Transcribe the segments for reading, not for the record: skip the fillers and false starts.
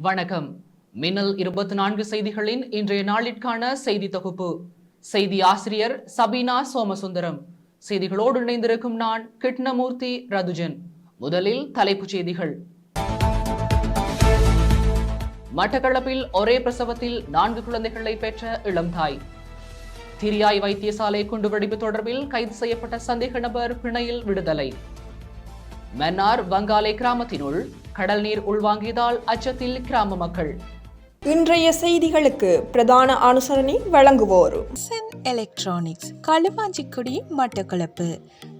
வணக்கம். மின்னல் 24 செய்திகளின் இன்றைய நாளிற்கான செய்தி தொகுப்பு. செய்தி ஆசிரியர் சபீனா சோமசுந்தரம். செய்திகளோடு இணைந்திருக்கும் நான் கிருஷ்ணமூர்த்தி ரதுஜன். முதலில் தலைப்புச் செய்திகள். மட்டக்களப்பில் ஒரே பிரசவத்தில் 4 குழந்தைகளை பெற்ற இளம் தாய். திரியாய் வைத்தியசாலை குண்டுவெடிப்பு தொடர்பில் கைது செய்யப்பட்ட சந்தேக நபர் பிணையில் விடுதலை. மன்னார் வங்காலை கிராமத்தினுள் கடல் நீர் உள்வாங்கியதால் அச்சத்தில் கிராம மக்கள். இன்றைய செய்திகளுக்கு பிரதான அனுசரணை வழங்குவோர் எஸ்என் எலக்ட்ரானிக்ஸ், களுவாஞ்சிக்குடி, மட்டக்களப்பு.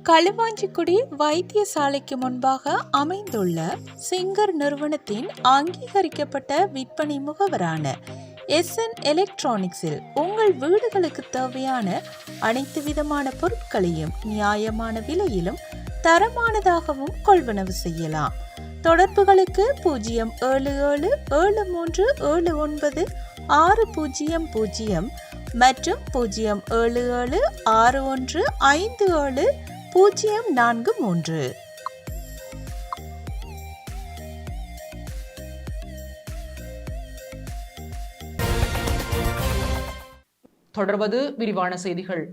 களுவாஞ்சிக்குடி வைத்தியசாலைக்கு முன்பாக அமைந்துள்ள சிங்கர் நிறுவனத்தின் அங்கீகரிக்கப்பட்ட விற்பனை முகவரான எஸ்என் எலக்ட்ரானிக்ஸில் உங்கள் வீடுகளுக்கு தேவையான அனைத்து விதமான பொருட்களையும் நியாயமான விலையிலும் தரமானதாகவும் கொள்வனவு செய்யலாம். தொடர்புகளுக்கு 07773796000 மற்றும் 07761570043. தொடர்வது விரிவான செய்திகள்.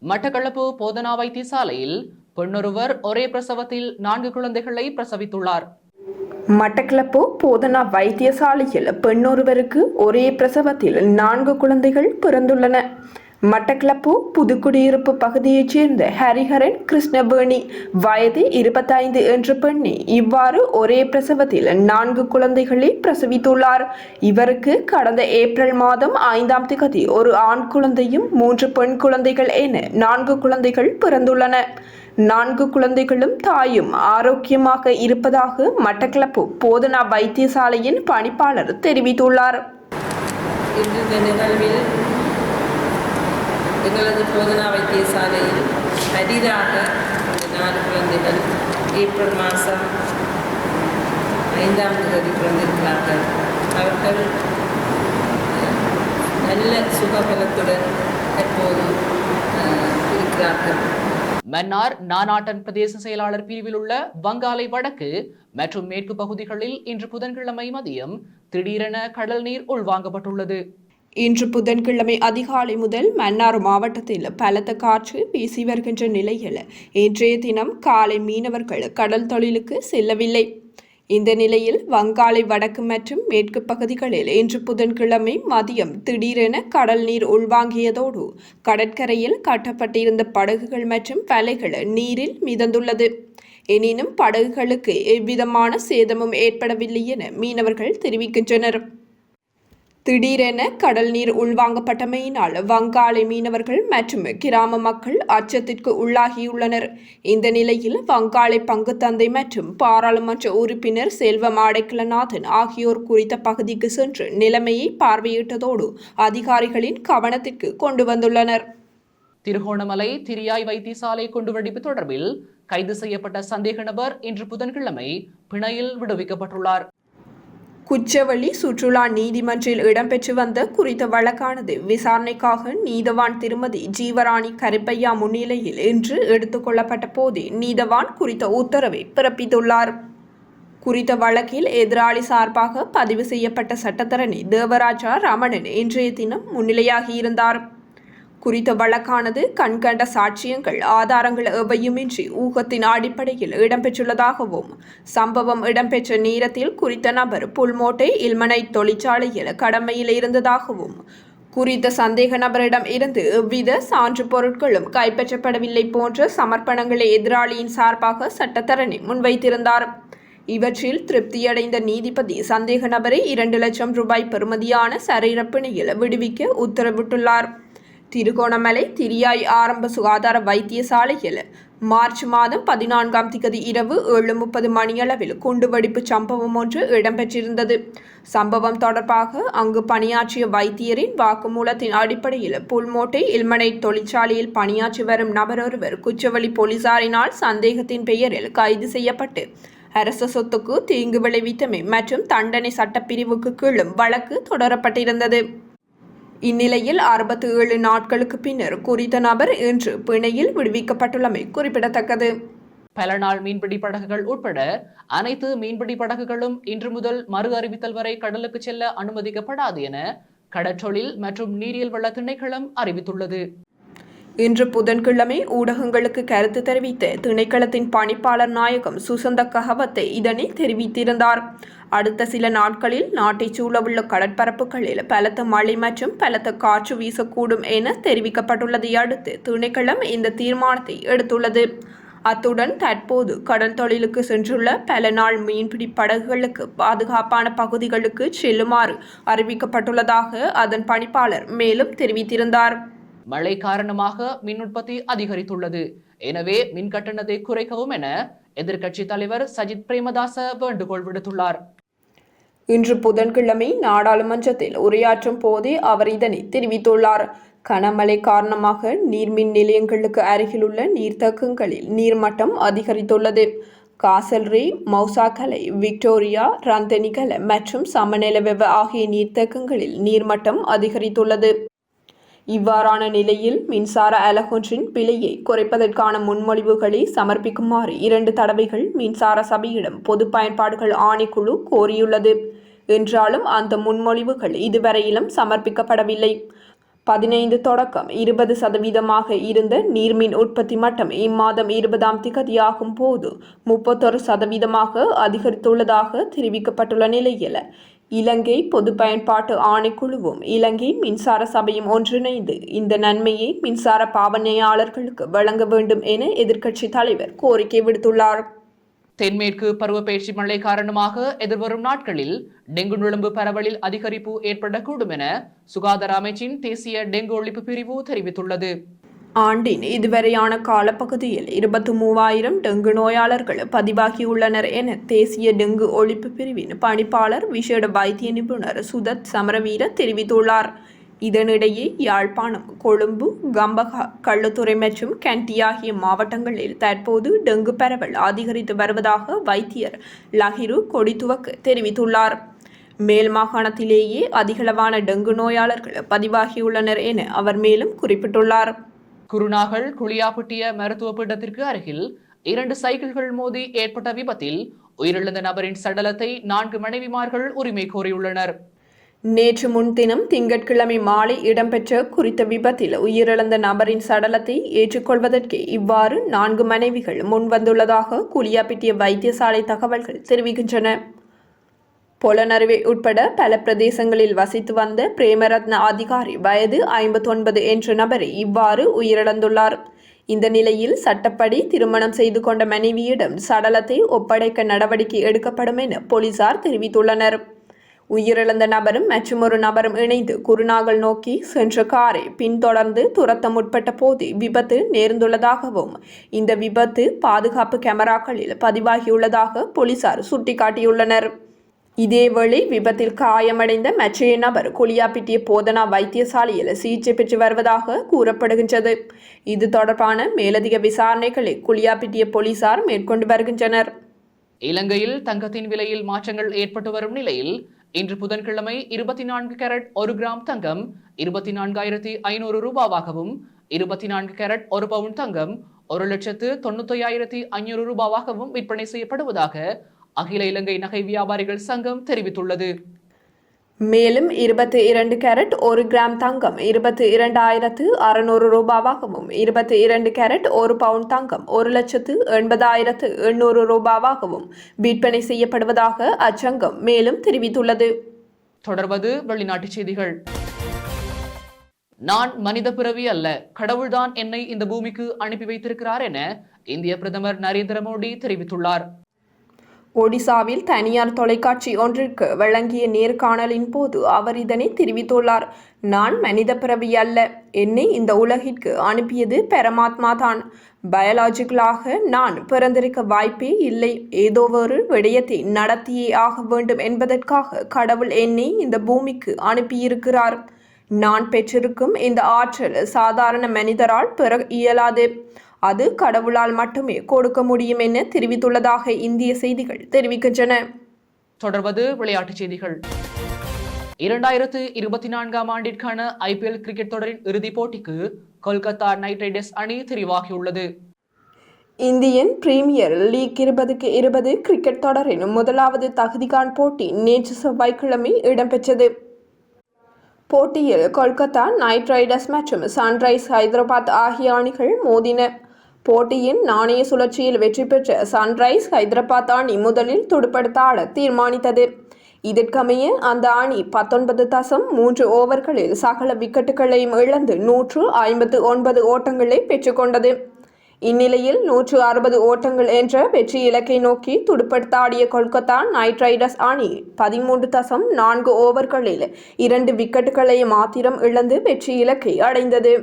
மட்டக்களப்பு போதனா வைத்தியசாலையில் பெண்ணொருவர் ஒரே பிரசவத்தில் 4 குழந்தைகளை பிரசவித்துள்ளார். மட்டக்களப்பு போதனா வைத்தியசாலையில் பெண்ணொருவருக்கு ஒரே பிரசவத்தில் 4 குழந்தைகள் பிறந்துள்ளன. மட்டக்களப்பு புதுக்குடியிருப்பு பகுதியைச் சேர்ந்த ஹரிஹரன் கிருஷ்ணவேணி வயது 25 என்ற பெண்ணை இவ்வாறு ஒரே பிரசவத்தில் 4 குழந்தைகளை பிரசவித்துள்ளார். இவருக்கு கடந்த ஏப்ரல் மாதம் 5ஆம் தேதி ஒரு ஆண் குழந்தையும் 3 பெண் குழந்தைகள் என 4 குழந்தைகள் பிறந்துள்ளன. 4 குழந்தைகளும் தாயும் ஆரோக்கியமாக இருப்பதாக மட்டக்களப்பு போதனா வைத்தியசாலையின் பணிப்பாளர் தெரிவித்துள்ளார். எங்களது போதனா வைத்தியசாலையில் அரிதாக 4 குழந்தைகள் ஏப்ரல் மாதம் 5ஆம் தேதி பிறந்திருக்கிறார்கள். அவர்கள் நல்ல சுகபலத்துடன் தற்போது இருக்கிறார்கள். மன்னார் நானாட்டன் பிரதேச செயலாளர் பிரிவில் உள்ள வங்காலை வடக்கு மற்றும் மேற்கு பகுதிகளில் இன்று புதன்கிழமை மதியம் திடீரென கடல் நீர் உள்வாங்கப்பட்டுள்ளது. இன்று புதன்கிழமை அதிகாலை முதல் மன்னார் மாவட்டத்தில் பலத்த காற்று வீசி வருகின்ற நிலையில் இன்றைய தினம் காலை மீனவர்கள் கடல் தொழிலுக்கு செல்லவில்லை. இந்த நிலையில் வங்காளை வடக்கு மற்றும் மேற்கு பகுதிகளில் இன்று புதன்கிழமை மதியம் திடீரென கடல் நீர் உள்வாங்கியதோடு கடற்கரையில் கட்டப்பட்டிருந்த படகுகள் மற்றும் வலைகள் நீரில் மிதந்துள்ளது. எனினும் படகுகளுக்கு எவ்விதமான சேதமும் ஏற்படவில்லை என மீனவர்கள் தெரிவிக்கின்றனர். திடீரென கடல் நீர் உள்வாங்கப்பட்டமையினால் வங்காளை மீனவர்கள் மற்றும் கிராம மக்கள் அச்சத்திற்கு உள்ளாகியுள்ளனர். இந்த நிலையில் வங்காளை பங்கு தந்தை மற்றும் பாராளுமன்ற உறுப்பினர் செல்வம் ஆடைக்கலநாதன் ஆகியோர் குறித்த பகுதிக்கு சென்று நிலைமையை பார்வையிட்டதோடு அதிகாரிகளின் கவனத்திற்கு கொண்டு வந்துள்ளனர். திருகோணமலை திரியாய் வைத்தியசாலை குண்டுவெடிப்பு தொடர்பில் கைது செய்யப்பட்ட சந்தேக நபர் இன்று புதன்கிழமை பிணையில் விடுவிக்கப்பட்டுள்ளார். குச்சவெளி சுற்றுலா நீதிமன்றில் இடம்பெற்று வந்த குறித்த வழக்கானது விசாரணைக்காக நீதவான் திருமதி ஜீவராணி கருப்பையா முன்னிலையில் இன்று எடுத்துக் கொள்ளப்பட்ட போதே நீதவான் குறித்த உத்தரவை பிறப்பித்துள்ளார். குறித்த வழக்கில் எதிராளி சார்பாக பதிவு செய்யப்பட்ட சட்டத்தரணி தேவராஜா ரமணன் இன்றைய தினம் முன்னிலையாகியிருந்தார். குறித்த வழக்கானது கண்கண்ட சாட்சியங்கள் ஆதாரங்கள் எவையுமின்றி ஊகத்தின் அடிப்படையில் இடம்பெற்றுள்ளதாகவும் சம்பவம் இடம்பெற்ற நேரத்தில் குறித்த நபர் புல்மோட்டை இல்மனைட் தொழிற்சாலையில் கடமையில் இருந்ததாகவும் குறித்த சந்தேக நபரிடம் இருந்து எவ்வித சான்று பொருட்களும் கைப்பற்றப்படவில்லை போன்ற சமர்ப்பணங்களை எதிராளியின் சார்பாக சட்டத்தரணி முன்வைத்திருந்தார். இவற்றில் திருப்தியடைந்த நீதிபதி சந்தேக நபரை 2 லட்சம் ரூபாய் பெறுமதியான சரீரப்பிணையில் விடுவிக்க உத்தரவிட்டுள்ளார். திருகோணமலை திரியாய் ஆரம்ப சுகாதார வைத்தியசாலையில் மார்ச் மாதம் 14ஆம் தேதி இரவு 7:30 மணியளவில் குண்டுவெடிப்பு சம்பவம் ஒன்று இடம்பெற்றிருந்தது. சம்பவம் தொடர்பாக அங்கு பணியாற்றிய வைத்தியரின் வாக்குமூலத்தின் அடிப்படையில் புல்மோட்டை இல்மனைட் தொழிற்சாலையில் பணியாற்றி வரும் நபர் ஒருவர் குச்சவெளி போலீசாரினால் சந்தேகத்தின் பெயரில் கைது செய்யப்பட்டு அரச சொத்துக்கு தீங்கு விளைவித்தமை மற்றும் தண்டனை சட்டப்பிரிவுக்கு கீழும் வழக்கு தொடரப்பட்டிருந்தது. இந்நிலையில் 67 நாட்களுக்கு பின்னர் குறித்த நபர் இன்று பிணையில் விடுவிக்கப்பட்டுள்ளமை குறிப்பிடத்தக்கது. பல நாள் மீன்பிடி படகுகள் உட்பட அனைத்து மீன்பிடி படகுகளும் இன்று முதல் மறு அறிவித்தல் வரை கடலுக்கு செல்ல அனுமதிக்கப்படாது என கடற்றொழில் மற்றும் நீரியல் வள திணைக்களம் அறிவித்துள்ளது. இன்று புதன்கிழமை ஊடகங்களுக்கு கருத்து தெரிவித்த திணைக்களத்தின் பணிப்பாளர் நாயகம் சுசந்த கஹவத்தை இதனை தெரிவித்திருந்தார். அடுத்த சில நாட்களில் நாட்டைச் சூழவுள்ள கடற்பரப்புகளில் பலத்த மழை மற்றும் பலத்த காற்று வீசக்கூடும் என தெரிவிக்கப்பட்டுள்ளதை அடுத்து திணைக்களம் இந்த தீர்மானத்தை எடுத்துள்ளது. அத்துடன் தற்போது கடல் தொழிலுக்கு சென்றுள்ள பல நாள் மீன்பிடி படகுகளுக்கு பாதுகாப்பான பகுதிகளுக்கு செல்லுமாறு அறிவிக்கப்பட்டுள்ளதாக அதன் பணிப்பாளர் மேலும் தெரிவித்திருந்தார். மழை காரணமாக மின் உற்பத்தி அதிகரித்துள்ளது. எனவே மின் கட்டணத்தை குறைக்கவும் என எதிர்க்கட்சி தலைவர் சஜித் பிரேமதாச வேண்டுகோள் விடுத்துள்ளார். இன்று புதன்கிழமை நாடாளுமன்றத்தில் உரையாற்றும் போதே அவர் இதனை தெரிவித்துள்ளார். கனமழை காரணமாக நீர்மின் நிலையங்களுக்கு அருகிலுள்ள நீர்த்தேக்கங்களில் நீர்மட்டம் அதிகரித்துள்ளது. காசல்ரி, மௌசாகலை, விக்டோரியா, ரந்தனிகல மற்றும் சமநெலவெவ ஆகிய நீர்த்தேக்கங்களில் நீர்மட்டம் அதிகரித்துள்ளது. இவ்வாறான நிலையில் மின்சார அலகொன்றின் விலையை குறைப்பதற்கான முன்மொழிவுகளை சமர்ப்பிக்குமாறு 2 தடவைகள் மின்சார சபையிடம் பொது பயன்பாடுகள் ஆணைக்குழு கோரியுள்ளது. என்றாலும் அந்த முன்மொழிவுகள் இதுவரையிலும் சமர்ப்பிக்கப்படவில்லை. 15 தொடக்கம் 20% இருந்த நீர்மின் உற்பத்தி மட்டம் இம்மாதம் 20ஆம் திகதியாகும் போது 31% அதிகரித்துள்ளதாக தெரிவிக்கப்பட்டுள்ள நிலையில் இலங்கை பொது பயன்பாட்டு ஆணைக்குழுவும் இலங்கை மின்சார சபையும் ஒன்றிணைந்து இந்த நன்மையை மின்சார பாவனையாளர்களுக்கு வழங்க வேண்டும் என எதிர்க்கட்சி தலைவர் கோரிக்கை விடுத்துள்ளார். தென்மேற்கு பருவப்பெயர்ச்சி மழை காரணமாக எதிர்வரும் நாட்களில் டெங்கு நுளம்பு பரவலில் அதிகரிப்பு ஏற்படக்கூடும் என சுகாதார அமைச்சின் தேசிய டெங்கு ஒழிப்பு பிரிவு தெரிவித்துள்ளது. ஆண்டின் இதுவரையான காலப்பகுதியில் 23,000 டெங்கு நோயாளர்கள் பதிவாகியுள்ளனர் என தேசிய டெங்கு ஒழிப்பு பிரிவின் பணிப்பாளர் விசேட வைத்திய நிபுணர் சுதத் சமரவீர தெரிவித்துள்ளார். இதனிடையே யாழ்ப்பாணம், கொழும்பு, கம்பகா, களுத்துறை மற்றும் கண்டி ஆகிய மாவட்டங்களில் தற்போது டெங்கு பரவல் அதிகரித்து வருவதாக வைத்தியர் லஹிரு கொடித்துவக்கு தெரிவித்துள்ளார். மேல் மாகாணத்திலேயே அதிகளவான டெங்கு நோயாளர்கள் பதிவாகியுள்ளனர் என அவர் மேலும் குறிப்பிட்டுள்ளார். குருநாகல் குளியாப்பட்டிய மருத்துவ பீடத்திற்கு அருகில் 2 சைக்கிள்கள் மோதி ஏற்பட்ட விபத்தில் உயிரிழந்த நபரின் சடலத்தை 4 மனைவிமார்கள் உரிமை கோரியுள்ளனர். நேற்று முன்தினம் திங்கட்கிழமை மாலை இடம்பெற்ற குறித்த விபத்தில் உயிரிழந்த நபரின் சடலத்தை ஏற்றுக்கொள்வதற்கு இவ்வாறு 4 மனைவிகள் முன்வந்துள்ளதாக குளியாப்பிட்டிய வைத்தியசாலை தகவல்கள் தெரிவிக்கின்றன. பொலனறுவை உட்பட பல பிரதேசங்களில் வசித்து வந்த பிரேமரத்ன அதிகாரி வயது 59 என்ற நபரை இவ்வாறு உயிரிழந்துள்ளார். இந்த நிலையில் சட்டப்படி திருமணம் செய்து கொண்ட மனைவியிடம் சடலத்தை ஒப்படைக்க நடவடிக்கை எடுக்கப்படும் என போலீசார் தெரிவித்துள்ளனர். உயிரிழந்த நபரும் மற்றொரு நபரும் இணைந்து குருநாகல் நோக்கி சென்ற காரை பின்தொடர்ந்து துரத்த முற்பட்ட போது விபத்து நேர்ந்துள்ளதாகவும் இந்த விபத்து பாதுகாப்பு கேமராக்களில் பதிவாகியுள்ளதாக போலீசார் சுட்டிக்காட்டியுள்ளனர். இதேவேளை விபத்தில் காயமடைந்த மற்றைய நபர் குளியாப்பிட்டிய போதனா வைத்தியசாலையில் சிகிச்சை பெற்று வருவதாக கூறப்படுகின்றது. இது தொடர்பான மேலதிக விசாரணைகளை குளியாப்பிட்டிய போலீசார் மேற்கொண்டு வருகின்றனர். இலங்கையில் தங்கத்தின் விலையில் மாற்றங்கள் ஏற்பட்டு வரும் நிலையில் இன்று புதன்கிழமை 24 கேரட் 1 கிராம் தங்கம் 24,500 ரூபாவாகவும் 24 கேரட் 1 பவுன் தங்கம் 1,95,500 ரூபாவாகவும் விற்பனை செய்யப்படுவதாக அகில இலங்கை நகை வியாபாரிகள் சங்கம் தெரிவித்துள்ளது. மேலும் 22 கேரட் 1 கிராம் தங்கம் 22,600 ரூபாவாகவும் 22 கேரட் 1 பவுன் தங்கம் 1,80,800 ரூபாவாகவும் விற்பனை செய்யப்படுவதாக அச்சங்கம் மேலும் தெரிவித்துள்ளது. தொடர்வது வெளிநாட்டுச் செய்திகள். நான் மனித பிறவி அல்ல, கடவுள்தான் என்னை இந்த பூமிக்கு அனுப்பி வைத்திருக்கிறார் என இந்திய பிரதமர் நரேந்திர மோடி தெரிவித்துள்ளார். ஒடிசாவில் தனியார் தொலைக்காட்சி ஒன்றிற்கு வழங்கிய நேர்காணலின் போது அவர் இதனை தெரிவித்துள்ளார். நான் மனித பிறவி அல்ல, என்னை இந்த உலகிற்கு அனுப்பியது பரமாத்மா தான். பயாலஜிக்கலாக நான் பிறந்திருக்க வாய்ப்பே இல்லை. ஏதோ ஒரு விடயத்தை நடத்தியே ஆக வேண்டும் என்பதற்காக கடவுள் என்னை இந்த பூமிக்கு அனுப்பியிருக்கிறார். நான் பெற்றிருக்கும் இந்த ஆற்றல் சாதாரண மனிதரால் பெற இயலாது. அது கடவுளால் மட்டுமே கொடுக்க முடியும் என தெரிவித்துள்ளதாக இந்திய செய்திகள் தெரிவிக்கின்றன. தொடர்வது விளையாட்டுச் செய்திகள். 2024ஆம் ஆண்டிற்கான IPL கிரிக்கெட் தொடரின் இறுதிப் போட்டிக்கு கொல்கத்தா நைட் ரைடர்ஸ் அணி தெரிவாகியுள்ளது. இந்தியன் பிரீமியர் லீக் 20-20 கிரிக்கெட் தொடரின் முதலாவது தகுதிகாண் போட்டி நேற்று செவ்வாய்க்கிழமை இடம்பெற்றது. போட்டியில் கொல்கத்தா நைட் ரைடர்ஸ் மற்றும் சன்ரைஸ் ஹைதராபாத் ஆகிய அணிகள் மோதின. போட்டியின் நாணய சுழற்சியில் வெற்றி பெற்ற சன்ரைஸ் ஹைதராபாத் அணி முதலில் துடுப்படுத்த ஆட தீர்மானித்தது. இதற்கமைய அந்த அணி 19.3 ஓவர்களில் சகல விக்கெட்டுகளையும் இழந்து 159 ஓட்டங்களை பெற்றுக்கொண்டது. இந்நிலையில் 160 ஓட்டங்கள் என்ற வெற்றி இலக்கை நோக்கி துடுப்படுத்த ஆடிய கொல்கத்தா நைட் ரைடர்ஸ் அணி 13.4 ஓவர்களில் 2 விக்கெட்டுகளை மாத்திரம் இழந்து வெற்றி இலக்கை அடைந்தது.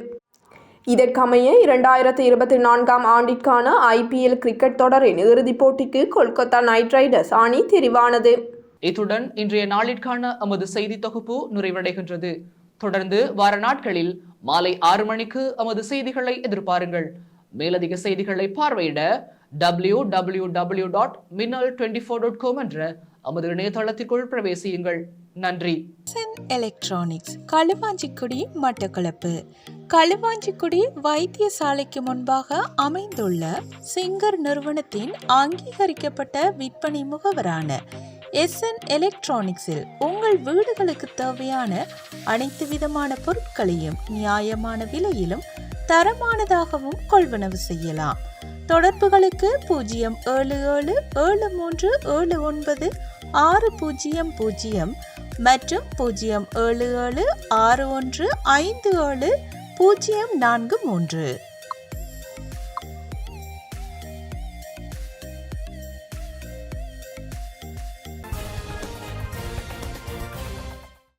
இதற்கமைய 2024 ஆண்டிற்கான IPL கிரிக்கெட் தொடரின் இறுதிப் போட்டிக்கு கொல்கத்தா நைட் ரைடர்ஸ் அணி தெரிவானது. இத்துடன் இன்றைய நாளிற்கான எமது செய்தி தொகுப்பு நிறைவடைகின்றது. தொடர்ந்து வார நாட்களில் மாலை 6 மணிக்கு எமது செய்திகளை எதிர்பாருங்கள். மேலதிக செய்திகளை பார்வையிட www.minnal24.com என்ற நமது இணையதளத்திற்குள் பிரவேசியுங்கள். நன்றி. SN electronics Kaluvanchikudy Batticaloa. களுவாஞ்சிக்குடி வைத்தியசாலைக்கு முன்பாக அமைந்துள்ள சிங்கர் நிறுவனத்தின் அங்கீகரிக்கப்பட்ட விற்பனை முகவரான எஸ்என் எலக்ட்ரானிக்ஸில் உங்கள் வீடுகளுக்கு தேவையான அனைத்து விதமான பொருட்களையும் நியாயமான விலையிலும் தரமானதாகவும் கொள்வனவு செய்யலாம். தொடர்புகளுக்கு 07773796000 மற்றும் 07761570043.